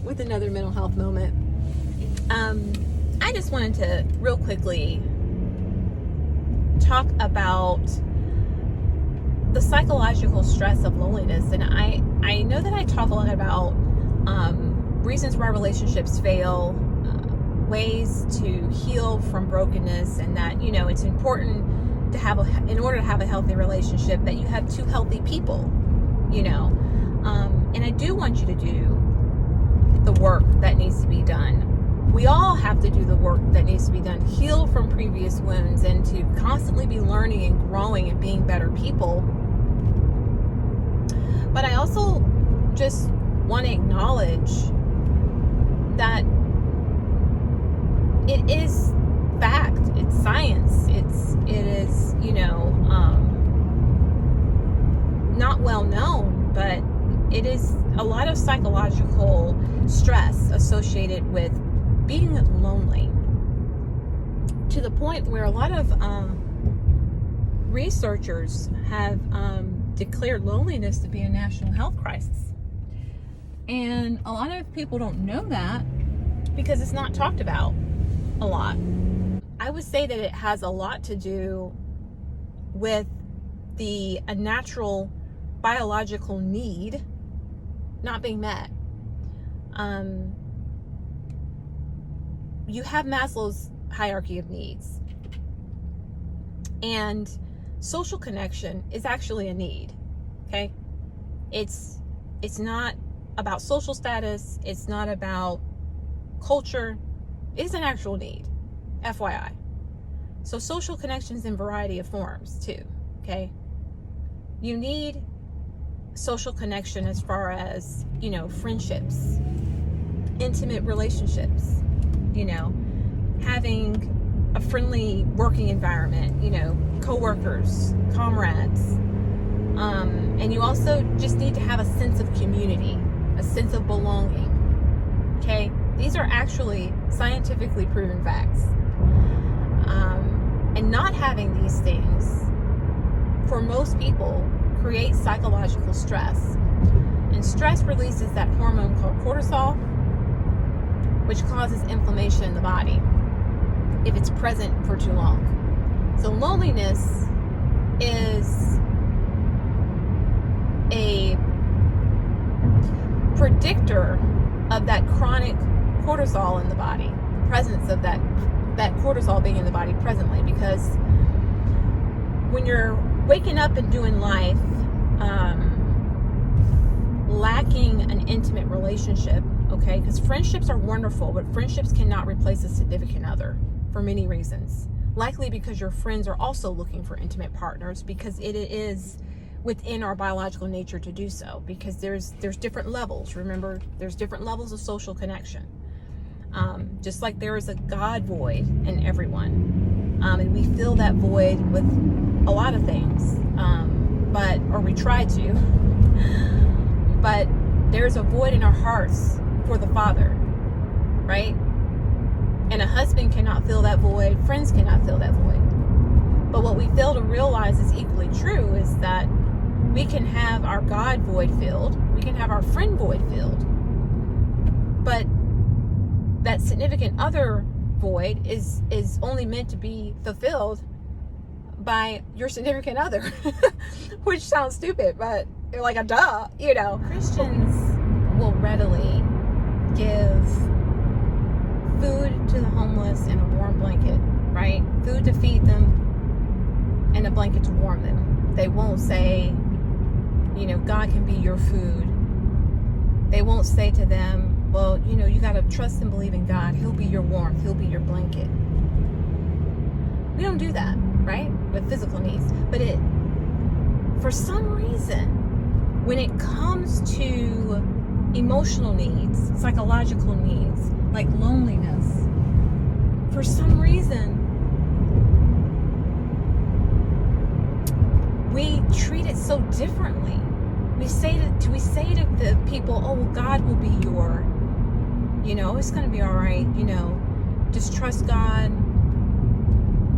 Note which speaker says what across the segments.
Speaker 1: with another mental health moment. I just wanted to real quickly talk about the psychological stress of loneliness. And I know that I talk a lot about reasons why relationships fail, ways to heal from brokenness, and that, you know, it's important to have in order to have a healthy relationship, that you have two healthy people, you know. And I do want you to do the work that needs to be done. We all have to do the work that needs to be done, heal from previous wounds, and to constantly be learning and growing and being better people. But I also just want to acknowledge that it is fact, it's science, it is, you know, not well known, but it is a lot of psychological stress associated with being lonely, to the point where a lot of researchers have declared loneliness to be a national health crisis. And a lot of people don't know that because it's not talked about a lot. I would say that it has a lot to do with a natural biological need not being met. You have Maslow's hierarchy of needs, and social connection is actually a need. Okay, it's not about social status, it's not about culture, it's an actual need, FYI. So social connections in variety of forms too. Okay, you need social connection as far as, you know, friendships, intimate relationships, you know, having a friendly working environment, you know, coworkers, comrades. And you also just need to have a sense of community, a sense of belonging. Okay? These are actually scientifically proven facts. And not having these things, for most people, creates psychological stress. And stress releases that hormone called cortisol, which causes inflammation in the body if it's present for too long. So loneliness is a predictor of that chronic cortisol in the body, the presence of that cortisol being in the body presently. Because when you're waking up and doing life, lacking an intimate relationship, okay, because friendships are wonderful, but friendships cannot replace a significant other for many reasons. Likely because your friends are also looking for intimate partners, because it is within our biological nature to do so, because there's different levels. Remember, there's different levels of social connection. Just like there is a God void in everyone. And we fill that void with a lot of things, or we try to, but there's a void in our hearts for the Father, right? And a husband cannot fill that void, friends cannot fill that void. But what we fail to realize is equally true is that we can have our God void filled, we can have our friend void filled, but that significant other void is only meant to be fulfilled by your significant other, which sounds stupid, but you're like a duh, you know. Christians will readily give food to the homeless and a warm blanket, right? Food to feed them and a blanket to warm them. They won't say, you know, God can be your food. They won't say to them, well, you know, you got to trust and believe in God. He'll be your warmth. He'll be your blanket. We don't do that, right? With physical needs. But for some reason, when it comes to emotional needs, psychological needs, like loneliness, for some reason, we treat it so differently. We say to the people, oh, well, God will be your, you know, it's going to be all right, you know, just trust God,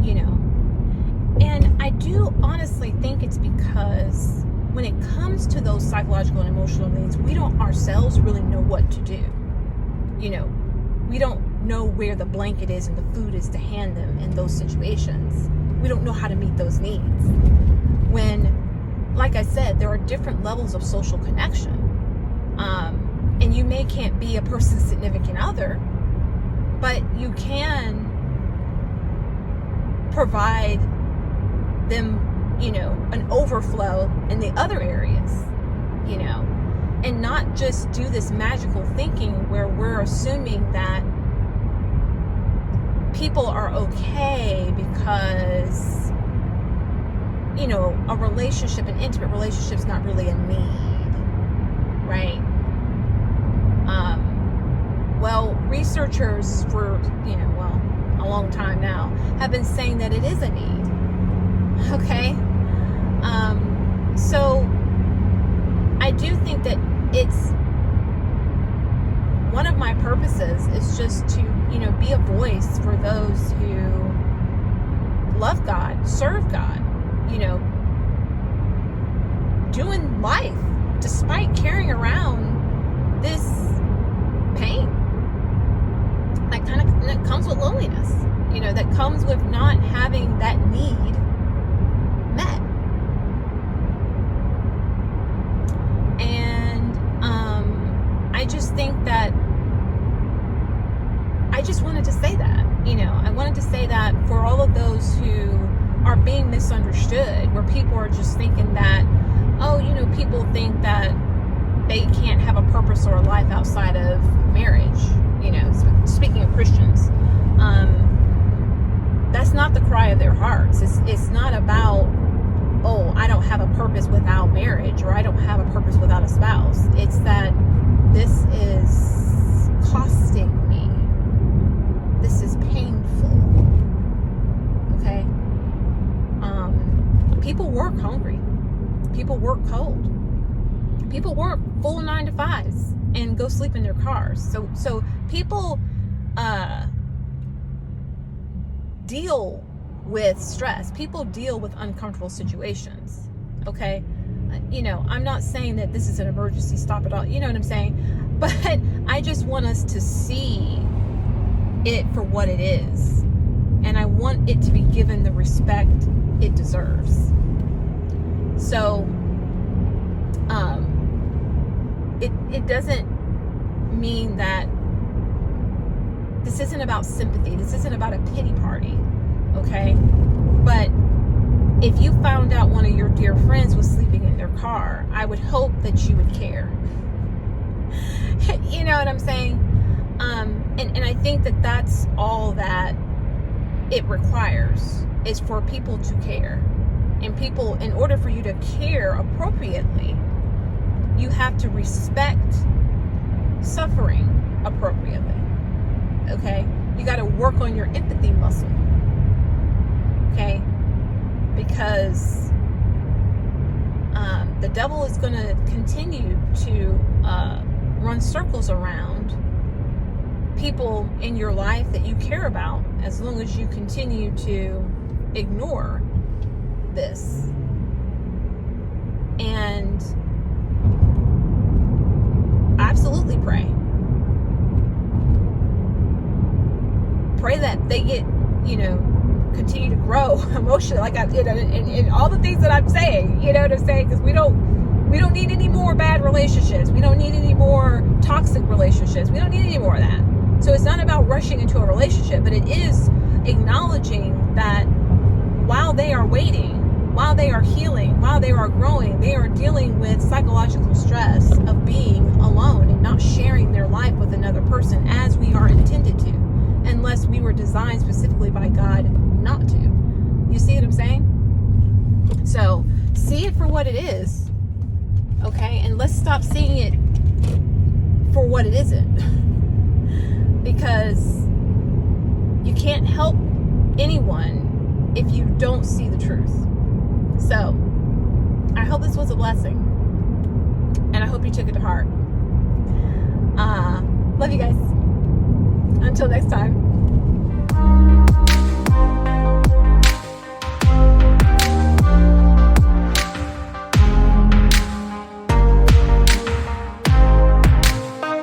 Speaker 1: you know. And I do honestly think it's because when it comes to those psychological and emotional needs, we don't ourselves really know what to do. we don't know where the blanket is and the food is to hand them in those situations. We don't know how to meet those needs. When, like I said, there are different levels of social connection. And you can't be a person's significant other, but you can provide them, an overflow in the other areas, and not just do this magical thinking where we're assuming that people are okay because, a relationship, an intimate relationship, is not really a need, right? Well, researchers for, a long time now have been saying that it is a need. Okay? So I do think that it's one of my purposes is just to, be a voice for those who love God, serve God, doing life despite carrying around this pain that comes with loneliness, that comes with not having that need met. And I just think that I just wanted to say that, I wanted to say that for all of those who are being misunderstood, where people are just thinking that, people think that they can't have a purpose or a life outside of marriage, speaking of Christians. That's not the cry of their hearts. It's not about, I don't have a purpose without marriage, or I don't have a purpose without a spouse. It's that this is costing me. This is painful. Okay? People work hungry. People work cold. People work full 9 to 5s and go sleep in their cars. So people deal with stress. People deal with uncomfortable situations. Okay? I'm not saying that this is an emergency, stop it all. You know what I'm saying? But I just want us to see it for what it is. And I want it to be given the respect it deserves. So, it doesn't mean that this isn't about sympathy. This isn't about a pity party, okay? But if you found out one of your dear friends was sleeping in their car, I would hope that you would care. You know what I'm saying? And I think that that's all that it requires, is for people to care. And people, in order for you to care appropriately, you have to respect suffering appropriately. Okay? You got to work on your empathy muscle. Okay? Because the devil is going to continue to run circles around people in your life that you care about, as long as you continue to ignore this. And absolutely pray that they get, continue to grow emotionally, like and all the things that I'm saying, you know what I'm saying? Because we don't need any more bad relationships. We don't need any more toxic relationships. We don't need any more of that. So it's not about rushing into a relationship, but it is acknowledging that while they are waiting, while they are healing, while they are growing, they are dealing with psychological stress of being alone and not sharing their life with another person as we are intended to, unless we were designed specifically by God not to. You see what I'm saying? So see it for what it is, okay? And let's stop seeing it for what it isn't. Because you can't help anyone if you don't see the truth. So I hope this was a blessing, and I hope you took it to heart. Love you guys. Until next time.